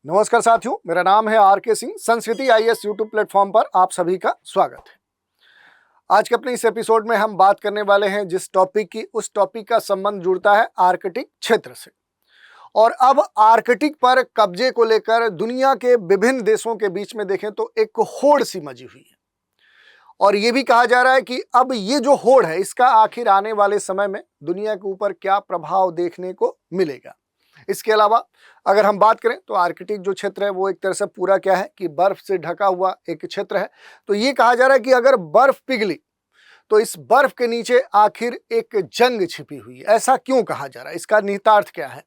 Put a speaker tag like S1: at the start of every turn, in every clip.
S1: नमस्कार साथियों, मेरा नाम है आर.के. सिंह। संस्कृति आईएएस यूट्यूब प्लेटफॉर्म पर आप सभी का स्वागत है। आज के अपने इस एपिसोड में हम बात करने वाले हैं जिस टॉपिक की, उस टॉपिक का संबंध जुड़ता है आर्कटिक क्षेत्र से। और अब आर्कटिक पर कब्जे को लेकर दुनिया के विभिन्न देशों के बीच में देखें तो एक होड़ सी मची हुई है। और ये भी कहा जा रहा है कि अब ये जो होड़ है, इसका आखिर आने वाले समय में दुनिया के ऊपर क्या प्रभाव देखने को मिलेगा। इसके अलावा अगर हम बात करें तो आर्कटिक जो क्षेत्र है वो एक तरह से पूरा क्या है कि बर्फ से ढका हुआ एक क्षेत्र है। तो ये कहा जा रहा है कि अगर बर्फ पिघली तो इस बर्फ के नीचे आखिर एक जंग छिपी हुई है। ऐसा क्यों कहा जा रहा है, इसका निहितार्थ क्या है,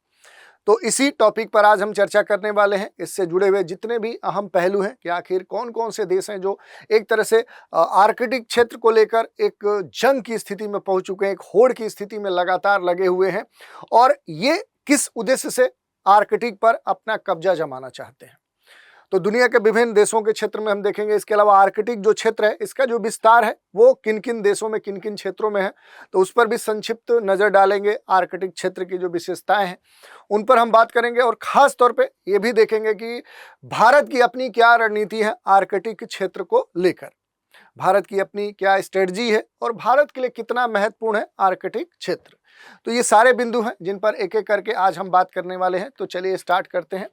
S1: तो इसी टॉपिक पर आज हम चर्चा करने वाले हैं। इससे जुड़े हुए जितने भी अहम पहलू हैं कि आखिर कौन कौन से देश हैं जो एक तरह से आर्कटिक क्षेत्र को लेकर एक जंग की स्थिति में पहुंच चुके हैं, एक होड़ की स्थिति में लगातार लगे हुए हैं, और ये किस उद्देश्य से आर्कटिक पर अपना कब्जा जमाना चाहते हैं। तो दुनिया के विभिन्न देशों के क्षेत्र में हम देखेंगे। इसके अलावा आर्कटिक जो क्षेत्र है, इसका जो विस्तार है वो किन किन देशों में, किन किन क्षेत्रों में है, तो उस पर भी संक्षिप्त नजर डालेंगे। आर्कटिक क्षेत्र की जो विशेषताएं हैं उन पर हम बात करेंगे, और खास तौर पे ये भी देखेंगे कि भारत की अपनी क्या रणनीति है आर्कटिक क्षेत्र को लेकर, भारत की अपनी क्या स्ट्रेटजी है और भारत के लिए कितना महत्वपूर्ण है आर्कटिक क्षेत्र। तो ये सारे बिंदु हैं जिन पर एक एक करके आज हम बात करने वाले हैं। तो चलिए स्टार्ट करते हैं।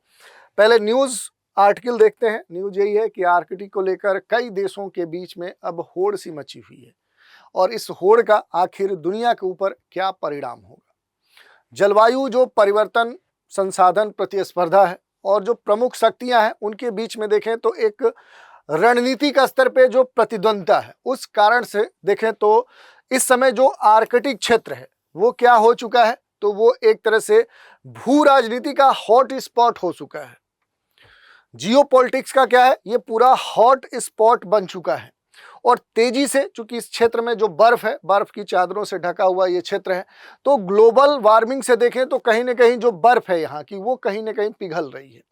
S1: पहले न्यूज़ आर्टिकल देखते हैं। न्यूज़ यही है कि आर्कटिक को लेकर कई देशों के बीच में अब होड़ सी मची हुई है, और इस होड़ का आखिर दुनिया के ऊपर क्या परिणाम होगा। जलवायु जो परिवर्तन, संसाधन प्रतिस्पर्धा है, और जो प्रमुख शक्तियां हैं उनके बीच में देखें तो एक रणनीतिक स्तर पे जो प्रतिद्वंद्विता है, उस कारण से देखें तो इस समय जो आर्कटिक क्षेत्र है वो क्या हो चुका है, तो वो एक तरह से भू राजनीति का हॉट स्पॉट हो चुका है। जियोपॉलिटिक्स का क्या है, ये पूरा हॉट स्पॉट बन चुका है। और तेजी से, चूंकि इस क्षेत्र में जो बर्फ है, बर्फ की चादरों से ढका हुआ ये क्षेत्र है, तो ग्लोबल वार्मिंग से देखें तो कहीं ना कहीं जो बर्फ है यहाँ की वो कहीं ना कहीं पिघल रही है।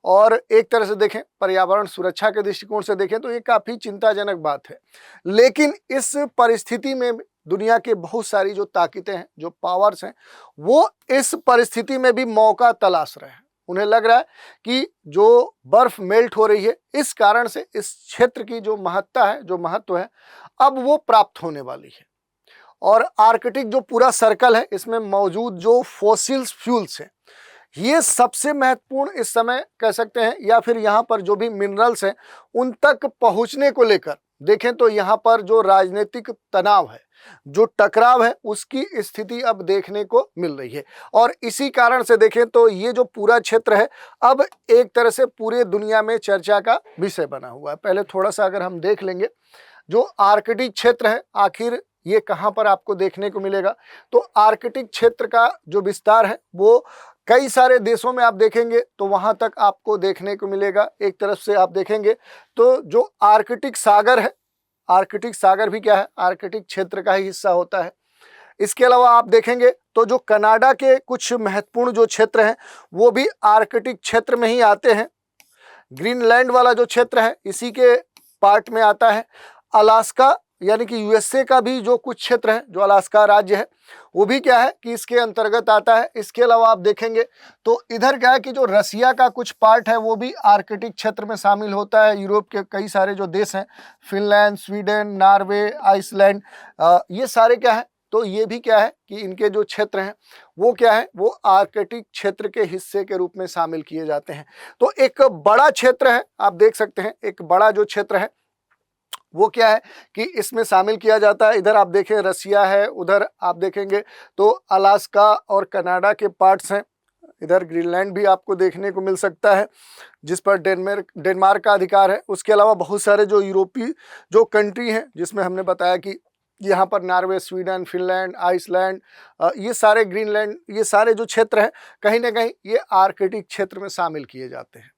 S1: और एक तरह से देखें, पर्यावरण सुरक्षा के दृष्टिकोण से देखें तो ये काफी चिंताजनक बात है। लेकिन इस परिस्थिति में दुनिया के बहुत सारी जो ताकतें हैं, जो पावर्स हैं, वो इस परिस्थिति में भी मौका तलाश रहे हैं। उन्हें लग रहा है कि जो बर्फ मेल्ट हो रही है, इस कारण से इस क्षेत्र की जो महत्ता है, जो महत्व है, अब वो प्राप्त होने वाली है। और आर्कटिक जो पूरा सर्कल है, इसमें मौजूद जो फॉसिल्स फ्यूल्स हैं, ये सबसे महत्वपूर्ण इस समय कह सकते हैं, या फिर यहाँ पर जो भी मिनरल्स हैं उन तक पहुँचने को लेकर देखें तो यहाँ पर जो राजनीतिक तनाव है, जो टकराव है, उसकी स्थिति अब देखने को मिल रही है। और इसी कारण से देखें तो ये जो पूरा क्षेत्र है अब एक तरह से पूरे दुनिया में चर्चा का विषय बना हुआ है। पहले थोड़ा सा अगर हम देख लेंगे जो आर्कटिक क्षेत्र है आखिर ये कहाँ पर आपको देखने को मिलेगा, तो आर्कटिक क्षेत्र का जो विस्तार है वो कई सारे देशों में आप देखेंगे तो वहां तक आपको देखने को मिलेगा। एक तरफ से आप देखेंगे तो जो आर्कटिक सागर है, आर्कटिक सागर भी क्या है, आर्कटिक क्षेत्र का ही हिस्सा होता है। इसके अलावा आप देखेंगे तो जो कनाडा के कुछ महत्वपूर्ण जो क्षेत्र हैं वो भी आर्कटिक क्षेत्र में ही आते हैं। ग्रीनलैंड वाला जो क्षेत्र है इसी के पार्ट में आता है। अलास्का यानी कि यूएसए का भी जो कुछ क्षेत्र है, जो अलास्का राज्य है, वो भी क्या है कि इसके अंतर्गत आता है। इसके अलावा आप देखेंगे तो इधर क्या है कि जो रसिया का कुछ पार्ट है वो भी आर्कटिक क्षेत्र में शामिल होता है। यूरोप के कई सारे जो देश हैं, फिनलैंड, स्वीडन, नॉर्वे, आइसलैंड, ये सारे क्या है, तो ये भी क्या है कि इनके जो क्षेत्र हैं वो क्या है, वो आर्कटिक क्षेत्र के हिस्से के रूप में शामिल किए जाते हैं। तो एक बड़ा क्षेत्र है, आप देख सकते हैं, एक बड़ा जो क्षेत्र है वो क्या है कि इसमें शामिल किया जाता है। इधर आप देखें रसिया है, उधर आप देखेंगे तो अलास्का और कनाडा के पार्ट्स हैं। इधर ग्रीनलैंड भी आपको देखने को मिल सकता है जिस पर डेनमार्क का अधिकार है। उसके अलावा बहुत सारे जो यूरोपीय जो कंट्री हैं, जिसमें हमने बताया कि यहाँ पर नॉर्वे, स्वीडन, फिनलैंड, आइसलैंड, ये सारे ग्रीनलैंड, ये सारे जो क्षेत्र हैं कहीं ना कहीं ये आर्कटिक क्षेत्र में शामिल किए जाते हैं।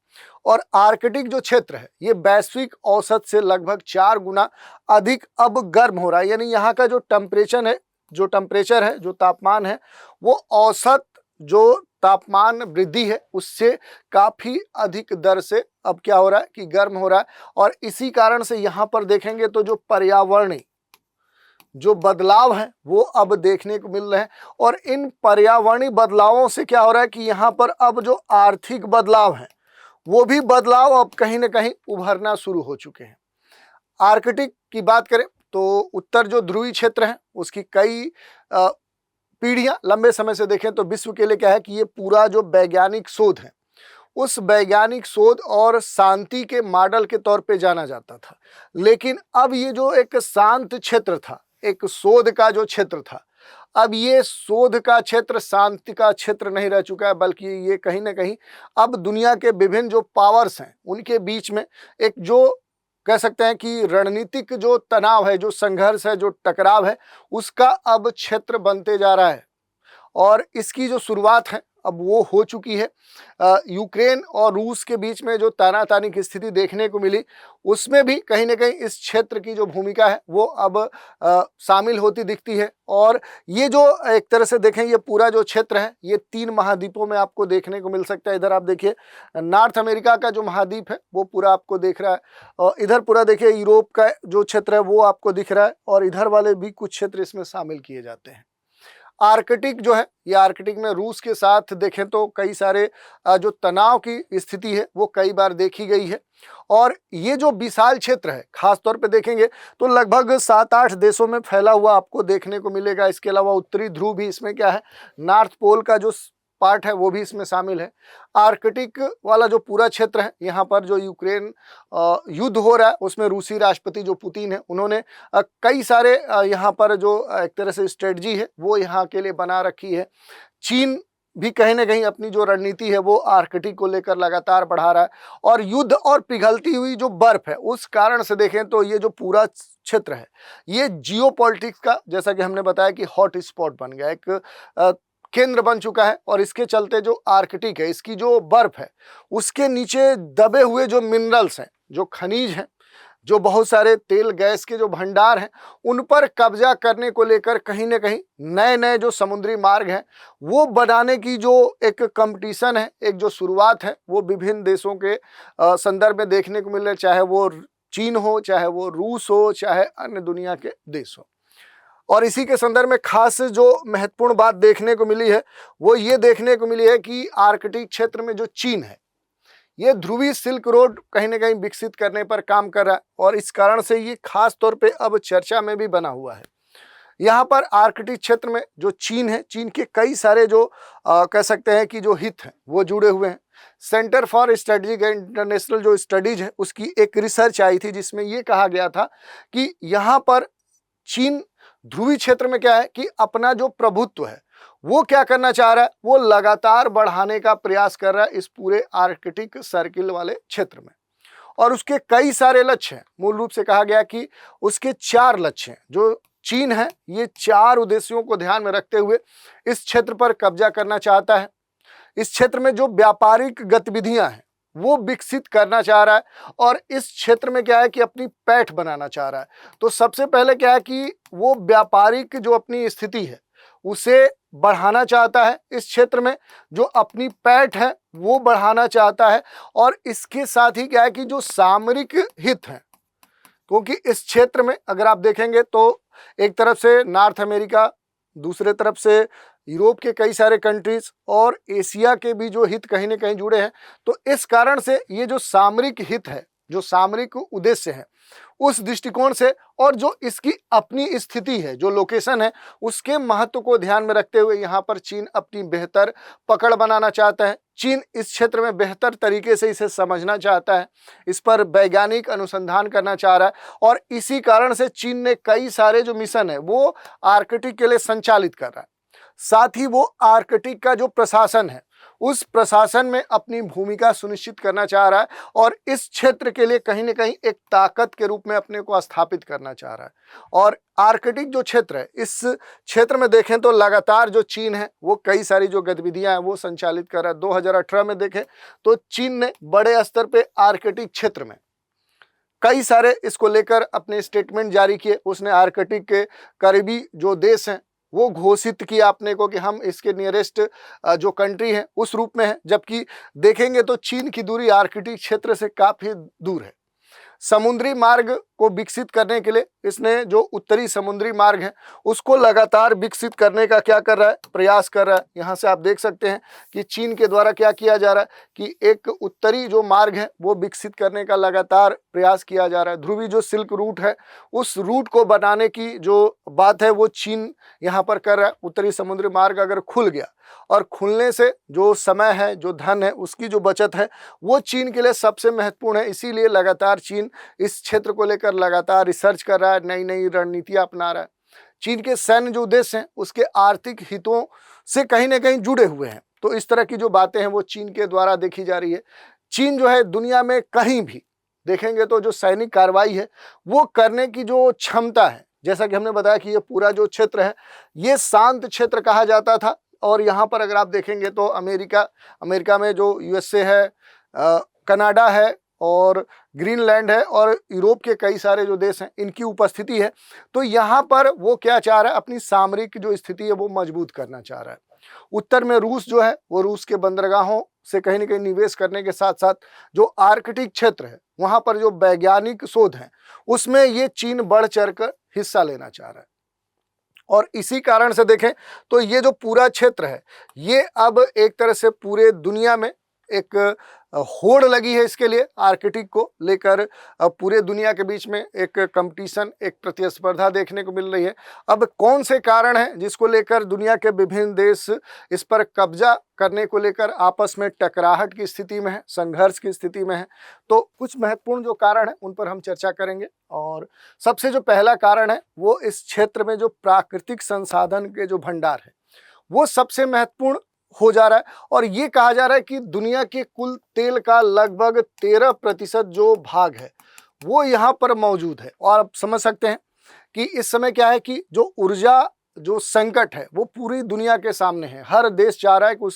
S1: और आर्कटिक जो क्षेत्र है ये वैश्विक औसत से लगभग 4 गुना अधिक अब गर्म हो रहा है। यानी यहाँ का जो टेम्परेचर है, जो तापमान है, वो औसत जो तापमान वृद्धि है उससे काफ़ी अधिक दर से अब क्या हो रहा है कि गर्म हो रहा है। और इसी कारण से यहाँ पर देखेंगे तो जो पर्यावरणीय जो बदलाव हैं वो अब देखने को मिल रहे हैं। और इन पर्यावरणीय बदलावों से क्या हो रहा है कि यहाँ पर अब जो आर्थिक बदलाव हैं वो भी बदलाव अब कहीं ना कहीं उभरना शुरू हो चुके हैं। आर्कटिक की बात करें तो उत्तर जो ध्रुवीय क्षेत्र है उसकी कई पीढ़ियां लंबे समय से देखें तो विश्व के लिए क्या है कि ये पूरा जो वैज्ञानिक शोध है उस वैज्ञानिक शोध और शांति के मॉडल के तौर पे जाना जाता था। लेकिन अब ये जो एक शांत क्षेत्र था, एक शोध का जो क्षेत्र था, अब ये शोध का क्षेत्र शांति का क्षेत्र नहीं रह चुका है, बल्कि ये कहीं ना कहीं अब दुनिया के विभिन्न जो पावर्स हैं उनके बीच में एक जो कह सकते हैं कि रणनीतिक जो तनाव है, जो संघर्ष है, जो टकराव है, उसका अब क्षेत्र बनते जा रहा है। और इसकी जो शुरुआत है अब वो हो चुकी है। यूक्रेन और रूस के बीच में जो तानातानी की स्थिति देखने को मिली, उसमें भी कहीं ना कहीं इस क्षेत्र की जो भूमिका है वो अब शामिल होती दिखती है। और ये जो एक तरह से देखें ये पूरा जो क्षेत्र है ये 3 महाद्वीपों में आपको देखने को मिल सकता है। इधर आप देखिए नॉर्थ अमेरिका का जो महाद्वीप है वो पूरा आपको दिख रहा है, और इधर पूरा देखिए यूरोप का जो क्षेत्र है वो आपको दिख रहा है, और इधर वाले भी कुछ क्षेत्र इसमें शामिल किए जाते हैं। आर्कटिक जो है ये आर्कटिक में रूस के साथ देखें तो कई सारे जो तनाव की स्थिति है वो कई बार देखी गई है। और ये जो विशाल क्षेत्र है खास तौर पे देखेंगे तो लगभग 7-8 देशों में फैला हुआ आपको देखने को मिलेगा। इसके अलावा उत्तरी ध्रुव भी इसमें क्या है, नॉर्थ पोल का जो पार्ट है वो भी इसमें शामिल है। आर्कटिक वाला जो पूरा क्षेत्र है यहाँ पर जो यूक्रेन युद्ध हो रहा है उसमें रूसी राष्ट्रपति जो पुतिन है उन्होंने कई सारे यहाँ पर जो एक तरह से स्ट्रेटजी है वो यहाँ के लिए बना रखी है। चीन भी कहीं ना कहीं अपनी जो रणनीति है वो आर्कटिक को लेकर लगातार बढ़ा रहा है। और युद्ध और पिघलती हुई जो बर्फ है उस कारण से देखें तो ये जो पूरा क्षेत्र है ये जियोपॉलिटिक्स का, जैसा कि हमने बताया कि हॉट स्पॉट बन गया, एक केंद्र बन चुका है। और इसके चलते जो आर्कटिक है इसकी जो बर्फ है उसके नीचे दबे हुए जो मिनरल्स हैं, जो खनिज हैं, जो बहुत सारे तेल गैस के जो भंडार हैं उन पर कब्जा करने को लेकर कहीं ना कहीं नए नए जो समुद्री मार्ग हैं वो बनाने की जो एक कंपटीशन है, एक जो शुरुआत है वो विभिन्न देशों के संदर्भ में देखने को मिल रहा है, चाहे वो चीन हो, चाहे वो रूस हो, चाहे अन्य दुनिया के देश हो। और इसी के संदर्भ में खास जो महत्वपूर्ण बात देखने को मिली है वो ये देखने को मिली है कि आर्कटिक क्षेत्र में जो चीन है ये ध्रुवीय सिल्क रोड कहीं ना कहीं विकसित करने पर काम कर रहा है, और इस कारण से ये खास तौर पे अब चर्चा में भी बना हुआ है। यहाँ पर आर्कटिक क्षेत्र में जो चीन है, चीन के कई सारे जो कह सकते हैं कि जो हित हैं वो जुड़े हुए हैं। सेंटर फॉर स्ट्रेटेजिक इंटरनेशनल जो स्टडीज है उसकी एक रिसर्च आई थी जिसमें ये कहा गया था कि यहाँ पर चीन ध्रुवीय क्षेत्र में क्या है कि अपना जो प्रभुत्व है वो क्या करना चाह रहा है, वो लगातार बढ़ाने का प्रयास कर रहा है इस पूरे आर्कटिक सर्किल वाले क्षेत्र में। और उसके कई सारे लक्ष्य हैं। मूल रूप से कहा गया कि उसके 4 लक्ष्य हैं। जो चीन है ये 4 उद्देश्यों को ध्यान में रखते हुए इस क्षेत्र पर कब्जा करना चाहता है। इस क्षेत्र में जो व्यापारिक गतिविधियां हैं वो विकसित करना चाह रहा है, और इस क्षेत्र में क्या है कि अपनी पैठ बनाना चाह रहा है। तो सबसे पहले क्या है कि वो व्यापारिक जो अपनी स्थिति है उसे बढ़ाना चाहता है इस क्षेत्र में, जो अपनी पैठ है वो बढ़ाना चाहता है। और इसके साथ ही क्या है कि जो सामरिक हित है, क्योंकि इस क्षेत्र में अगर आप देखेंगे तो एक तरफ से नॉर्थ अमेरिका, दूसरे तरफ से यूरोप के कई सारे कंट्रीज और एशिया के भी जो हित कहीं ना कहीं जुड़े हैं। तो इस कारण से ये जो सामरिक हित है, जो सामरिक उद्देश्य है, उस दृष्टिकोण से और जो इसकी अपनी स्थिति है, जो लोकेशन है, उसके महत्व को ध्यान में रखते हुए यहाँ पर चीन अपनी बेहतर पकड़ बनाना चाहता है। चीन इस क्षेत्र में बेहतर तरीके से इसे समझना चाहता है, इस पर वैज्ञानिक अनुसंधान करना चाह रहा है, और इसी कारण से चीन ने कई सारे जो मिशन है वो आर्कटिक के लिए संचालित कर रहा है। साथ ही वो आर्कटिक का जो प्रशासन है उस प्रशासन में अपनी भूमिका सुनिश्चित करना चाह रहा है, और इस क्षेत्र के लिए कहीं ना कहीं एक ताकत के रूप में अपने को स्थापित करना चाह रहा है। और आर्कटिक जो क्षेत्र है, इस क्षेत्र में देखें तो लगातार जो चीन है वो कई सारी जो गतिविधियां हैं वो संचालित कर रहा है। 2018 में देखें तो चीन ने बड़े स्तर पे आर्कटिक क्षेत्र में कई सारे इसको लेकर अपने स्टेटमेंट जारी किए। उसने आर्कटिक के करीबी जो देश हैं वो घोषित किया अपने को कि हम इसके नियरेस्ट जो कंट्री है उस रूप में है, जबकि देखेंगे तो चीन की दूरी आर्कटिक क्षेत्र से काफी दूर है। समुद्री मार्ग को विकसित करने के लिए इसने जो उत्तरी समुद्री मार्ग है उसको लगातार विकसित करने का क्या कर रहा है, प्रयास कर रहा है। यहाँ से आप देख सकते हैं कि चीन के द्वारा क्या किया जा रहा है कि एक उत्तरी जो मार्ग है वो विकसित करने का लगातार प्रयास किया जा रहा है। ध्रुवीय जो सिल्क रूट है उस रूट को बनाने की जो बात है वो चीन यहाँ पर कर रहा है। उत्तरी समुद्री मार्ग अगर खुल गया और खुलने से जो समय है, जो धन है, उसकी जो बचत है वो चीन के लिए सबसे महत्वपूर्ण है। इसीलिए लगातार चीन इस क्षेत्र को लेकर लगातार रिसर्च कर रहा है, नई नई रणनीतियां अपना रहा है। चीन के सैन्य जो उद्देश्य हैं उसके आर्थिक हितों से कहीं ना कहीं जुड़े हुए हैं। तो इस तरह की जो बातें हैं वो चीन के द्वारा देखी जा रही है। चीन जो है दुनिया में कहीं भी देखेंगे तो जो सैनिक कार्रवाई है वो करने की जो क्षमता है, जैसा कि हमने बताया कि ये पूरा जो क्षेत्र है ये शांत क्षेत्र कहा जाता था। और यहाँ पर अगर आप देखेंगे तो अमेरिका में जो यूएसए है, कनाडा है और ग्रीनलैंड है और यूरोप के कई सारे जो देश हैं इनकी उपस्थिति है। तो यहाँ पर वो क्या चाह रहा है, अपनी सामरिक जो स्थिति है वो मजबूत करना चाह रहा है। उत्तर में रूस जो है वो रूस के बंदरगाहों से कहीं ना कहीं निवेश करने के साथ साथ जो आर्कटिक क्षेत्र है वहाँ पर जो वैज्ञानिक शोध है उसमें ये चीन बढ़ चढ़ कर हिस्सा लेना चाह रहा है। और इसी कारण से देखें तो ये जो पूरा क्षेत्र है ये अब एक तरह से पूरे दुनिया में एक होड़ लगी है इसके लिए, आर्कटिक को लेकर पूरे दुनिया के बीच में एक कंपटीशन, एक प्रतिस्पर्धा देखने को मिल रही है। अब कौन से कारण हैं जिसको लेकर दुनिया के विभिन्न देश इस पर कब्जा करने को लेकर आपस में टकराहट की स्थिति में है, संघर्ष की स्थिति में है। तो कुछ महत्वपूर्ण जो कारण है उन पर हम चर्चा करेंगे। और सबसे जो पहला कारण है वो इस क्षेत्र में जो प्राकृतिक संसाधन के जो भंडार है वो सबसे महत्वपूर्ण हो जा रहा है। और ये कहा जा रहा है कि दुनिया के कुल तेल का लगभग 13% जो भाग है वो यहाँ पर मौजूद है। और आप समझ सकते हैं कि इस समय क्या है कि जो ऊर्जा जो संकट है वो पूरी दुनिया के सामने है। हर देश चाह रहा है कि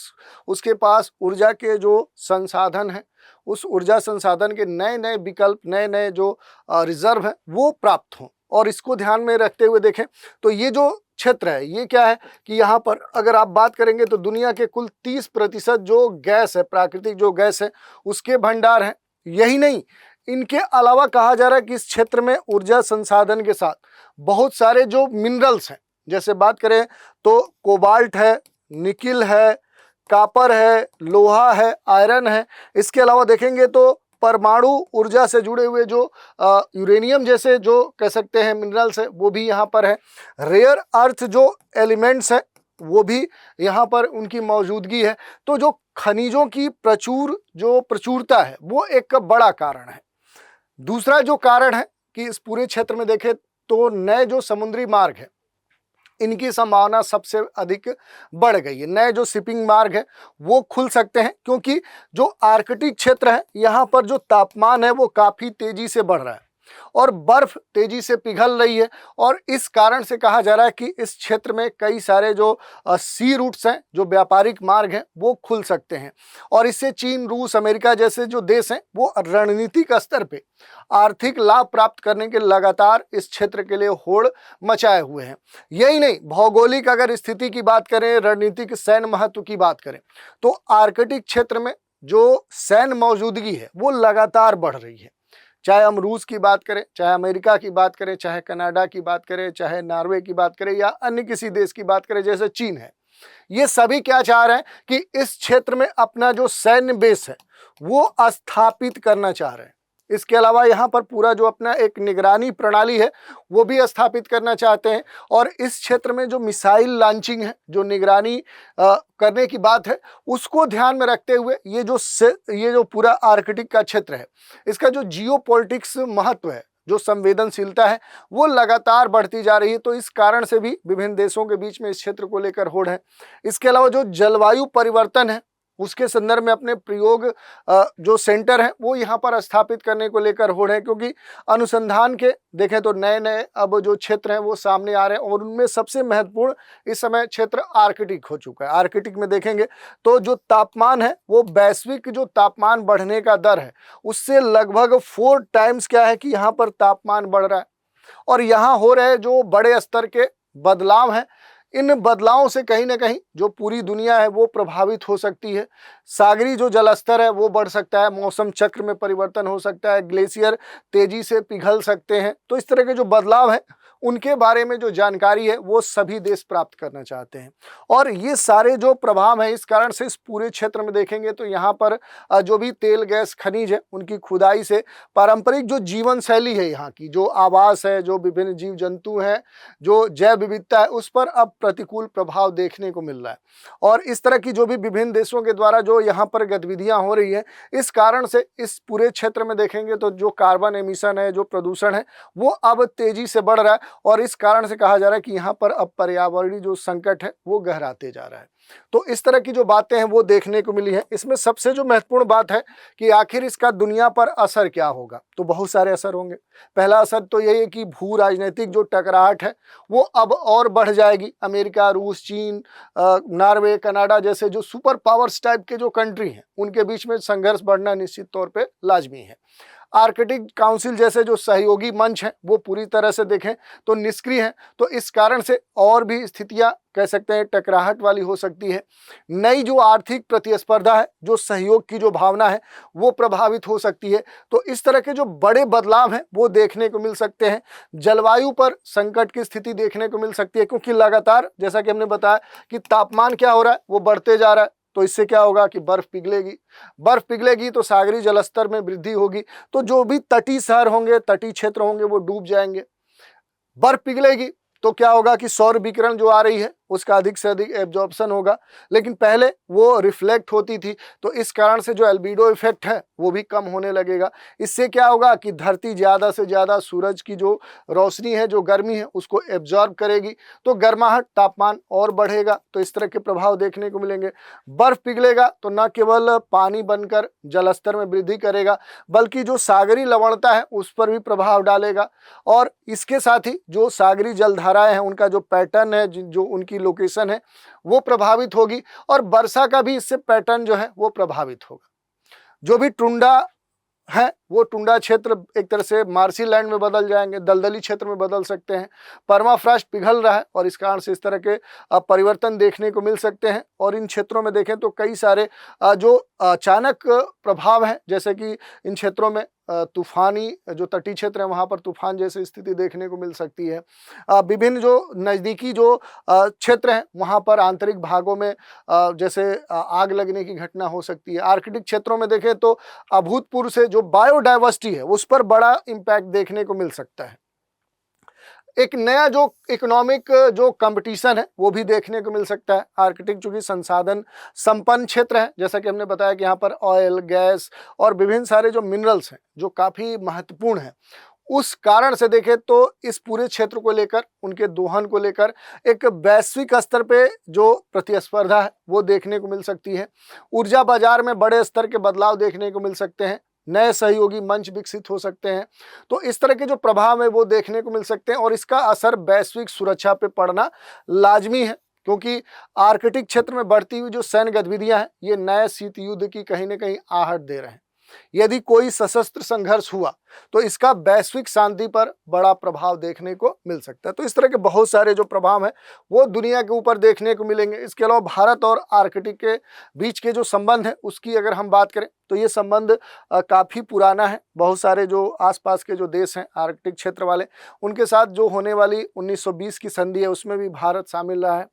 S1: उसके पास ऊर्जा के जो संसाधन है, उस ऊर्जा संसाधन के नए नए विकल्प, नए नए जो रिजर्व है वो प्राप्त हों। और इसको ध्यान में रखते हुए देखें तो ये जो क्षेत्र है ये क्या है कि यहाँ पर अगर आप बात करेंगे तो दुनिया के कुल 30% जो गैस है, प्राकृतिक जो गैस है उसके भंडार हैं। यही नहीं, इनके अलावा कहा जा रहा है कि इस क्षेत्र में ऊर्जा संसाधन के साथ बहुत सारे जो मिनरल्स हैं, जैसे बात करें तो कोबाल्ट है, निकिल है, कापर है, लोहा है, आयरन है। इसके अलावा देखेंगे तो परमाणु ऊर्जा से जुड़े हुए जो यूरेनियम जैसे जो कह सकते हैं मिनरल्स है वो भी यहाँ पर है। रेयर अर्थ जो एलिमेंट्स है वो भी यहाँ पर उनकी मौजूदगी है। तो जो खनिजों की प्रचुरता है वो एक बड़ा कारण है। दूसरा जो कारण है कि इस पूरे क्षेत्र में देखें तो नए जो समुद्री मार्ग है इनकी संभावना सबसे अधिक बढ़ गई है। नए जो शिपिंग मार्ग है वो खुल सकते हैं क्योंकि जो आर्कटिक क्षेत्र है यहाँ पर जो तापमान है वो काफ़ी तेजी से बढ़ रहा है और बर्फ तेजी से पिघल रही है। और इस कारण से कहा जा रहा है कि इस क्षेत्र में कई सारे जो सी रूट्स हैं, जो व्यापारिक मार्ग हैं वो खुल सकते हैं। और इससे चीन, रूस, अमेरिका जैसे जो देश हैं वो रणनीतिक स्तर पे आर्थिक लाभ प्राप्त करने के लगातार इस क्षेत्र के लिए होड़ मचाए हुए हैं। यही नहीं, भौगोलिक अगर स्थिति की बात करें, रणनीतिक सैन्य महत्व की बात करें तो आर्कटिक क्षेत्र में जो सैन्य मौजूदगी है वो लगातार बढ़ रही है। चाहे हम रूस की बात करें, चाहे अमेरिका की बात करें, चाहे कनाडा की बात करें, चाहे नॉर्वे की बात करें या अन्य किसी देश की बात करें जैसे चीन है, ये सभी क्या चाह रहे हैं कि इस क्षेत्र में अपना जो सैन्य बेस है वो स्थापित करना चाह रहे हैं। इसके अलावा यहाँ पर पूरा जो अपना एक निगरानी प्रणाली है वो भी स्थापित करना चाहते हैं। और इस क्षेत्र में जो मिसाइल लॉन्चिंग है, जो निगरानी करने की बात है, उसको ध्यान में रखते हुए ये जो पूरा आर्कटिक का क्षेत्र है इसका जो जियोपॉलिटिक्स महत्व है, जो संवेदनशीलता है वो लगातार बढ़ती जा रही है। तो इस कारण से भी विभिन्न देशों के बीच में इस क्षेत्र को लेकर होड़ है। इसके अलावा जो जलवायु परिवर्तन है उसके संदर्भ में अपने प्रयोग जो सेंटर है वो यहाँ पर स्थापित करने को लेकर होड़ है, क्योंकि अनुसंधान के देखें तो नए नए अब जो क्षेत्र हैं वो सामने आ रहे हैं और उनमें सबसे महत्वपूर्ण इस समय क्षेत्र आर्कटिक हो चुका है। आर्कटिक में देखेंगे तो जो तापमान है वो वैश्विक जो तापमान बढ़ने का दर है उससे लगभग 4 टाइम्स क्या है कि यहाँ पर तापमान बढ़ रहा है। और यहाँ हो रहे जो बड़े स्तर के बदलाव हैं इन बदलावों से कहीं ना कहीं जो पूरी दुनिया है वो प्रभावित हो सकती है। सागरी जो जलस्तर है वो बढ़ सकता है, मौसम चक्र में परिवर्तन हो सकता है, ग्लेशियर तेजी से पिघल सकते हैं। तो इस तरह के जो बदलाव है उनके बारे में जो जानकारी है वो सभी देश प्राप्त करना चाहते हैं। और ये सारे जो प्रभाव हैं इस कारण से इस पूरे क्षेत्र में देखेंगे तो यहाँ पर जो भी तेल गैस खनिज है उनकी खुदाई से पारंपरिक जो जीवन शैली है, यहाँ की जो आवास है, जो विभिन्न जीव जंतु हैं, जो जैव विविधता है, उस पर अब प्रतिकूल प्रभाव देखने को मिल रहा है। और इस तरह की जो भी विभिन्न देशों के द्वारा जो यहाँ पर गतिविधियाँ हो रही है, इस कारण से इस पूरे क्षेत्र में देखेंगे तो जो कार्बन एमिशन है, जो प्रदूषण है, वो अब तेजी से बढ़ रहा है। और इस कारण से कहा जा रहा है कि यहाँ पर अब पर्यावरणीय जो संकट है वो गहराते जा रहा है। तो इस तरह की जो बातें हैं वो देखने को मिली है। इसमें सबसे जो महत्वपूर्ण बात है कि आखिर इसका दुनिया पर असर क्या होगा, तो बहुत सारे असर होंगे। पहला असर तो यही है कि भू राजनीतिक जो टकराहट है वो अब और बढ़ जाएगी। अमेरिका, रूस, चीन, नॉर्वे, कनाडा जैसे जो सुपर पावर्स टाइप के जो कंट्री हैं उनके बीच में संघर्ष बढ़ना निश्चित तौर पे लाजमी है। आर्कटिक काउंसिल जैसे जो सहयोगी मंच हैं वो पूरी तरह से देखें तो निष्क्रिय हैं। तो इस कारण से और भी स्थितियां कह सकते हैं टकराहट वाली हो सकती है। नई जो आर्थिक प्रतिस्पर्धा है, जो सहयोग की जो भावना है वो प्रभावित हो सकती है। तो इस तरह के जो बड़े बदलाव हैं वो देखने को मिल सकते हैं। जलवायु पर संकट की स्थिति देखने को मिल सकती है, क्योंकि लगातार जैसा कि हमने बताया कि तापमान क्या हो रहा है वो बढ़ते जा रहा है। तो इससे क्या होगा कि बर्फ पिघलेगी तो सागरी जलस्तर में वृद्धि होगी। तो जो भी तटीय शहर होंगे, तटीय क्षेत्र होंगे वो डूब जाएंगे। बर्फ पिघलेगी तो क्या होगा कि सौर विकिरण जो आ रही है उसका अधिक से अधिक एब्जॉर्प्शन होगा, लेकिन पहले वो रिफ्लेक्ट होती थी। तो इस कारण से जो एल्बिडो इफेक्ट है वो भी कम होने लगेगा। इससे क्या होगा कि धरती ज़्यादा से ज़्यादा सूरज की जो रोशनी है, जो गर्मी है, उसको एब्जॉर्ब करेगी। तो गर्माहट, तापमान और बढ़ेगा। तो इस तरह के प्रभाव देखने को मिलेंगे। बर्फ पिघलेगा तो न केवल पानी बनकर जलस्तर में वृद्धि करेगा, बल्कि जो सागरी लवणता है उस पर भी प्रभाव डालेगा। और इसके साथ ही जो सागरी जलधाराएं हैं उनका जो पैटर्न है, जो उनकी लोकेशन है वो प्रभावित होगी। और वर्षा का भी इससे पैटर्न जो है वो प्रभावित होगा। जो भी टुंडा है वो टुंडा क्षेत्र एक तरह से मार्सी लैंड में बदल जाएंगे, दलदली क्षेत्र में बदल सकते हैं। परमाफ्रॉस्ट पिघल रहा है और इस कारण से इस तरह के परिवर्तन देखने को मिल सकते हैं। और इन क्षेत्रों में देखें तो कई सारे जो अचानक प्रभाव हैं, जैसे कि इन क्षेत्रों में तूफानी जो तटीय क्षेत्र है वहाँ पर तूफान जैसी स्थिति देखने को मिल सकती है। विभिन्न जो नज़दीकी जो क्षेत्र हैं वहाँ पर आंतरिक भागों में जैसे आग लगने की घटना हो सकती है। आर्कटिक क्षेत्रों में देखें तो अभूतपूर्व से जो बायोडाइवर्सिटी है उस पर बड़ा इम्पैक्ट देखने को मिल सकता है। एक नया जो इकोनॉमिक जो कंपटीशन है वो भी देखने को मिल सकता है। आर्कटिक चूंकि संसाधन संपन्न क्षेत्र है, जैसा कि हमने बताया कि यहाँ पर ऑयल, गैस और विभिन्न सारे जो मिनरल्स हैं जो काफ़ी महत्वपूर्ण हैं, उस कारण से देखें तो इस पूरे क्षेत्र को लेकर, उनके दोहन को लेकर एक वैश्विक स्तर पे जो प्रतिस्पर्धा है वो देखने को मिल सकती है। ऊर्जा बाजार में बड़े स्तर के बदलाव देखने को मिल सकते हैं। नए सहयोगी मंच विकसित हो सकते हैं। तो इस तरह के जो प्रभाव है वो देखने को मिल सकते हैं। और इसका असर वैश्विक सुरक्षा पे पड़ना लाजमी है, क्योंकि आर्कटिक क्षेत्र में बढ़ती हुई जो सैन्य गतिविधियां हैं ये नए शीत युद्ध की कहीं ना कहीं आहट दे रहे हैं। यदि कोई सशस्त्र संघर्ष हुआ तो इसका वैश्विक शांति पर बड़ा प्रभाव देखने को मिल सकता है। तो इस तरह के बहुत सारे जो प्रभाव हैं वो दुनिया के ऊपर देखने को मिलेंगे। इसके अलावा भारत और आर्कटिक के बीच के जो संबंध है उसकी अगर हम बात करें तो ये संबंध काफ़ी पुराना है। बहुत सारे जो आसपास के जो देश हैं आर्कटिक क्षेत्र वाले, उनके साथ जो होने वाली 1920 की संधि है उसमें भी भारत शामिल रहा है।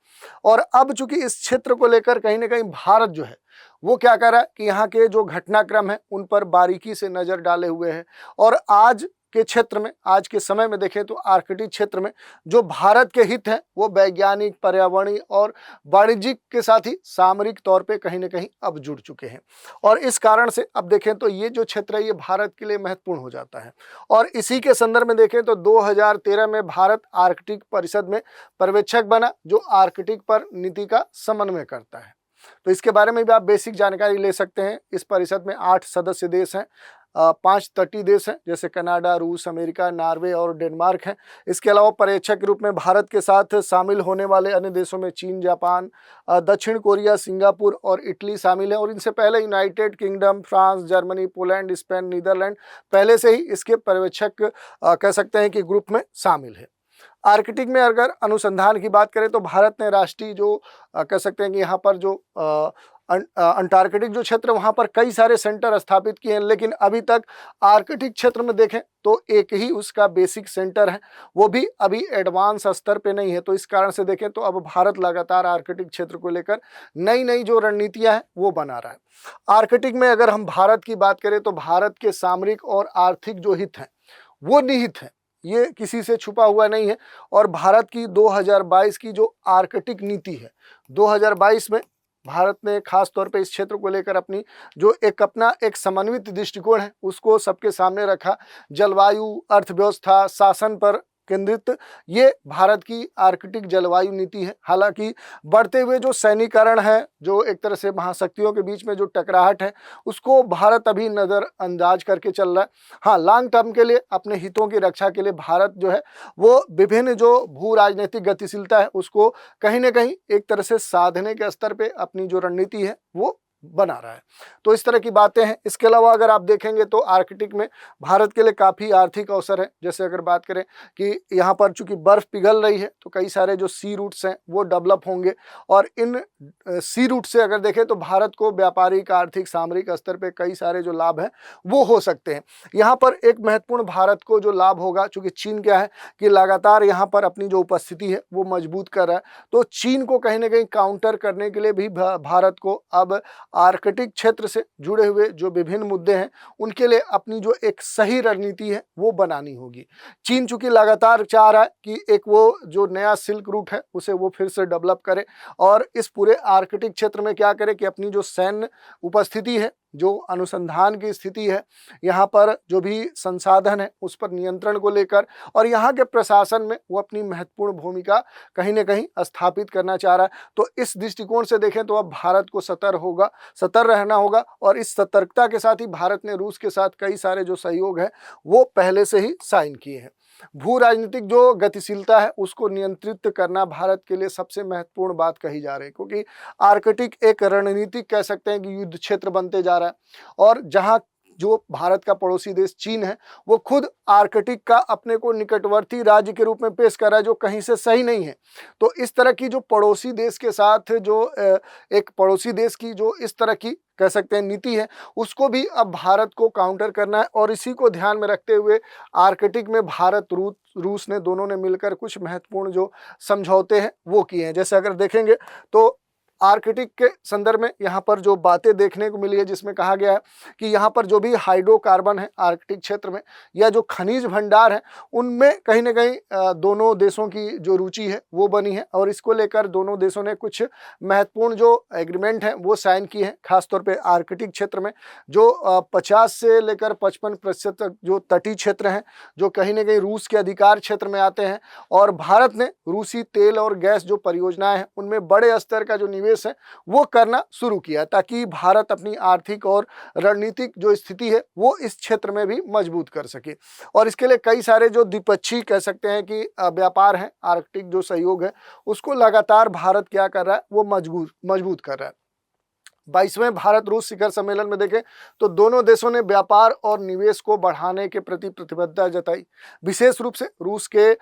S1: और अब चूंकि इस क्षेत्र को लेकर कहीं ना कहीं भारत जो है वो क्या कर रहा है कि यहाँ के जो घटनाक्रम है उन पर बारीकी से नज़र डाले हुए है। और आज के क्षेत्र में, आज के समय में देखें तो आर्कटिक क्षेत्र में जो भारत के हित हैं वो वैज्ञानिक, पर्यावरणीय और वाणिज्यिक के साथ ही सामरिक तौर पे कहीं ना कहीं अब जुड़ चुके हैं। और इस कारण से अब देखें तो ये जो क्षेत्र है ये भारत के लिए महत्वपूर्ण हो जाता है। और इसी के संदर्भ में देखें तो 2013 में भारत आर्कटिक परिषद में पर्यवेक्षक बना, जो आर्कटिक पर नीति का समन्वय करता है। तो इसके बारे में भी आप बेसिक जानकारी ले सकते हैं। इस परिषद में 8 सदस्य देश हैं, 5 तटीय देश हैं जैसे कनाडा, रूस, अमेरिका, नॉर्वे और डेनमार्क हैं। इसके अलावा पर्यवेक्षक के रूप में भारत के साथ शामिल होने वाले अन्य देशों में चीन, जापान, दक्षिण कोरिया, सिंगापुर और इटली शामिल हैं। और इनसे पहले United Kingdom, France, Germany, Poland, Spain, Netherland पहले से ही इसके पर्यवेक्षक कह सकते हैं कि ग्रुप में शामिल है। आर्कटिक में अगर अनुसंधान की बात करें तो भारत ने राष्ट्रीय जो कह सकते हैं कि यहाँ पर जो अंटार्कटिक जो क्षेत्र वहाँ पर कई सारे सेंटर स्थापित किए हैं, लेकिन अभी तक आर्कटिक क्षेत्र में देखें तो एक ही उसका बेसिक सेंटर है, वो भी अभी एडवांस स्तर पे नहीं है। तो इस कारण से देखें तो अब भारत लगातार आर्कटिक क्षेत्र को लेकर नई नई जो रणनीतियां हैं वो बना रहा है। आर्कटिक में अगर हम भारत की बात करें तो भारत के सामरिक और आर्थिक जो हित हैं वो निहित हैं, ये किसी से छुपा हुआ नहीं है। और भारत की 2022 की जो आर्कटिक नीति है, 2022 में भारत ने खास तौर पे इस क्षेत्र को लेकर अपनी जो अपना एक समन्वित दृष्टिकोण है उसको सबके सामने रखा। जलवायु, अर्थव्यवस्था, शासन पर केंद्रित ये भारत की आर्कटिक जलवायु नीति है। हालांकि बढ़ते हुए जो सैनिकरण है, जो एक तरह से महाशक्तियों के बीच में जो टकराहट है, उसको भारत अभी नज़रअंदाज करके चल रहा है। हाँ, लॉन्ग टर्म के लिए अपने हितों की रक्षा के लिए भारत जो है वो विभिन्न जो भू राजनीतिक गतिशीलता है उसको कहीं ना कहीं एक तरह से साधने के स्तर पे अपनी जो रणनीति है वो बना रहा है। तो इस तरह की बातें हैं। इसके अलावा अगर आप देखेंगे तो आर्कटिक में भारत के लिए काफ़ी आर्थिक अवसर है। जैसे अगर बात करें कि यहाँ पर चूंकि बर्फ़ पिघल रही है तो कई सारे जो सी रूट्स हैं वो डेवलप होंगे, और इन सी रूट से अगर देखें तो भारत को व्यापारिक, आर्थिक, सामरिक स्तर पे कई सारे जो लाभ हैं वो हो सकते हैं। यहाँ पर एक महत्वपूर्ण भारत को जो लाभ होगा, चूँकि चीन क्या है कि लगातार यहाँ पर अपनी जो उपस्थिति है वो मजबूत कर रहा है, तो चीन को कहीं ना कहीं काउंटर करने के लिए भी भारत को अब आर्कटिक क्षेत्र से जुड़े हुए जो विभिन्न मुद्दे हैं उनके लिए अपनी जो एक सही रणनीति है वो बनानी होगी। चीन चूंकि लगातार चाह रहा है कि एक वो जो नया सिल्क रूट है उसे वो फिर से डेवलप करे, और इस पूरे आर्कटिक क्षेत्र में क्या करे कि अपनी जो सैन्य उपस्थिति है, जो अनुसंधान की स्थिति है, यहाँ पर जो भी संसाधन है उस पर नियंत्रण को लेकर, और यहाँ के प्रशासन में वो अपनी महत्वपूर्ण भूमिका कहीं ना कहीं स्थापित करना चाह रहा है। तो इस दृष्टिकोण से देखें तो अब भारत को सतर्क रहना होगा, और इस सतर्कता के साथ ही भारत ने रूस के साथ कई सारे जो सहयोग है वो पहले से ही साइन किए हैं। भू राजनीतिक जो गतिशीलता है उसको नियंत्रित करना भारत के लिए सबसे महत्वपूर्ण बात कही जा रही है, क्योंकि आर्कटिक एक रणनीतिक कह सकते हैं कि युद्ध क्षेत्र बनते जा रहा है, और जहां जो भारत का पड़ोसी देश चीन है वो खुद आर्कटिक का अपने को निकटवर्ती राज्य के रूप में पेश कर रहा है, जो कहीं से सही नहीं है। तो इस तरह की जो पड़ोसी देश के साथ जो एक पड़ोसी देश की जो इस तरह की कह सकते हैं नीति है उसको भी अब भारत को काउंटर करना है, और इसी को ध्यान में रखते हुए आर्कटिक में भारत रूस ने दोनों ने मिलकर कुछ महत्वपूर्ण जो समझौते हैं वो किए हैं। जैसे अगर देखेंगे तो आर्कटिक के संदर्भ में यहाँ पर जो बातें देखने को मिली है जिसमें कहा गया है कि यहाँ पर जो भी हाइड्रोकार्बन है आर्कटिक क्षेत्र में, या जो खनिज भंडार है, उनमें कहीं ना कहीं दोनों देशों की जो रुचि है वो बनी है, और इसको लेकर दोनों देशों ने कुछ महत्वपूर्ण जो एग्रीमेंट हैं वो साइन किए हैं। खासतौर पे आर्कटिक क्षेत्र में जो 50 से लेकर 55% तक जो तटीय क्षेत्र हैं जो कहीं ना कहीं रूस के अधिकार क्षेत्र में आते हैं, और भारत ने रूसी तेल और गैस जो परियोजनाएं हैं उनमें बड़े स्तर का जो निवेश है वो करना शुरू किया, ताकि भारत अपनी आर्थिक और रणनीतिक जो स्थिति है वो इस क्षेत्र में भी मजबूत कर सके। और इसके लिए कई सारे जो द्विपक्षीय कह सकते हैं कि व्यापार है, आर्कटिक जो सहयोग है उसको लगातार भारत क्या कर रहा है वो मजबूत कर रहा है। 22वें भारत रूस शिखर सम्मेलन में देखें तो दोनों देशों ने व्यापार और निवेश को बढ़ाने के प्रति प्रतिबद्धता जताई। विशेष रूप से रूस के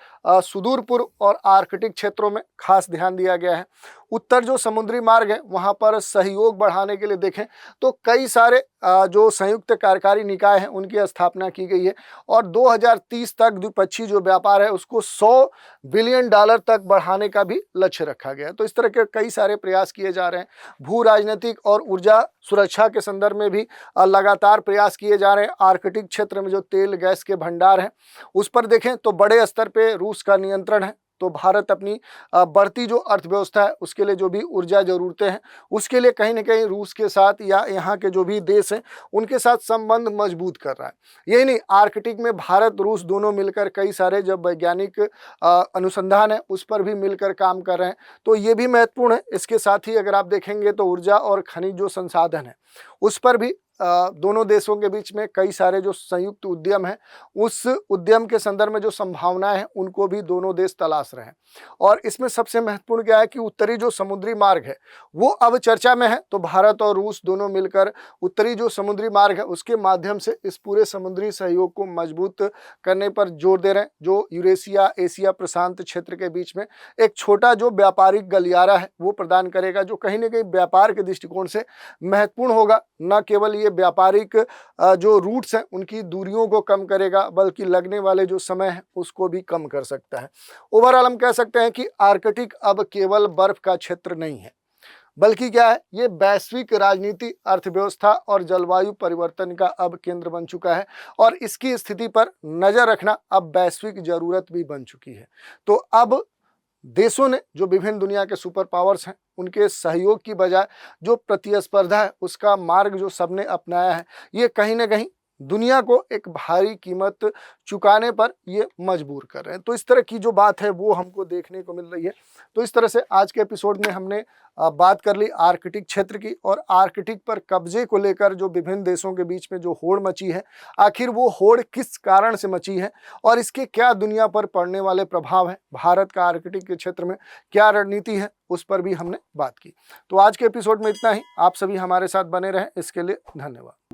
S1: सुदूर पूर्व और आर्कटिक क्षेत्रों में खास ध्यान दिया गया है। उत्तर जो समुद्री मार्ग है वहाँ पर सहयोग बढ़ाने के लिए देखें तो कई सारे जो संयुक्त कार्यकारी निकाय हैं उनकी स्थापना की गई है, और 2030 तक द्विपक्षीय जो व्यापार है उसको $100 बिलियन तक बढ़ाने का भी लक्ष्य रखा गया है। तो इस तरह के कई सारे प्रयास किए जा रहे हैं। भू राजनीतिक और ऊर्जा सुरक्षा के संदर्भ में भी लगातार प्रयास किए जा रहे हैं। आर्कटिक क्षेत्र में जो तेल गैस के भंडार हैं उस पर देखें तो बड़े स्तर पे रूस का नियंत्रण है, तो भारत अपनी बढ़ती जो अर्थव्यवस्था है उसके लिए जो भी ऊर्जा जरूरतें हैं उसके लिए कहीं ना कहीं रूस के साथ या यहाँ के जो भी देश हैं उनके साथ संबंध मजबूत कर रहा है। यही नहीं, आर्कटिक में भारत रूस दोनों मिलकर कई सारे जब वैज्ञानिक अनुसंधान है उस पर भी मिलकर काम कर रहे हैं, तो ये भी महत्वपूर्ण है। इसके साथ ही अगर आप देखेंगे तो ऊर्जा और खनिज जो संसाधन है उस पर भी दोनों देशों के बीच में कई सारे जो संयुक्त उद्यम हैं, उस उद्यम के संदर्भ में जो संभावनाएं हैं उनको भी दोनों देश तलाश रहे हैं। और इसमें सबसे महत्वपूर्ण क्या है कि उत्तरी जो समुद्री मार्ग है वो अब चर्चा में है। तो भारत और रूस दोनों मिलकर उत्तरी जो समुद्री मार्ग है उसके माध्यम से इस पूरे समुद्री सहयोग को मजबूत करने पर जोर दे रहे हैं, जो यूरेशिया एशिया प्रशांत क्षेत्र के बीच में एक छोटा जो व्यापारिक गलियारा है वो प्रदान करेगा, जो कहीं ना कहीं व्यापार के दृष्टिकोण से महत्वपूर्ण होगा। न केवल ये व्यापारिक जो रूट्स हैं उनकी दूरियों को कम करेगा, बल्कि लगने वाले जो समय है उसको भी कम कर सकता है। ओवरऑल हम कह सकते हैं कि आर्कटिक अब केवल बर्फ का क्षेत्र नहीं है, बल्कि क्या है, ये वैश्विक राजनीति, अर्थव्यवस्था और जलवायु परिवर्तन का अब केंद्र बन चुका है। और इसकी स्थिति पर नजर रखना अब वैश्विक जरूरत भी बन चुकी है। तो अब देशों ने, जो विभिन्न दुनिया के सुपर पावर्स हैं, उनके सहयोग की बजाय जो प्रतिस्पर्धा है उसका मार्ग जो सबने अपनाया है, ये कहीं ना कहीं दुनिया को एक भारी कीमत चुकाने पर ये मजबूर कर रहे हैं। तो इस तरह की जो बात है वो हमको देखने को मिल रही है। तो इस तरह से आज के एपिसोड में हमने बात कर ली आर्कटिक क्षेत्र की, और आर्कटिक पर कब्जे को लेकर जो विभिन्न देशों के बीच में जो होड़ मची है, आखिर वो होड़ किस कारण से मची है और इसके क्या दुनिया पर पड़ने वाले प्रभाव हैं, भारत का आर्कटिक के क्षेत्र में क्या रणनीति है, उस पर भी हमने बात की। तो आज के एपिसोड में इतना ही। आप सभी हमारे साथ बने रहें, इसके लिए धन्यवाद।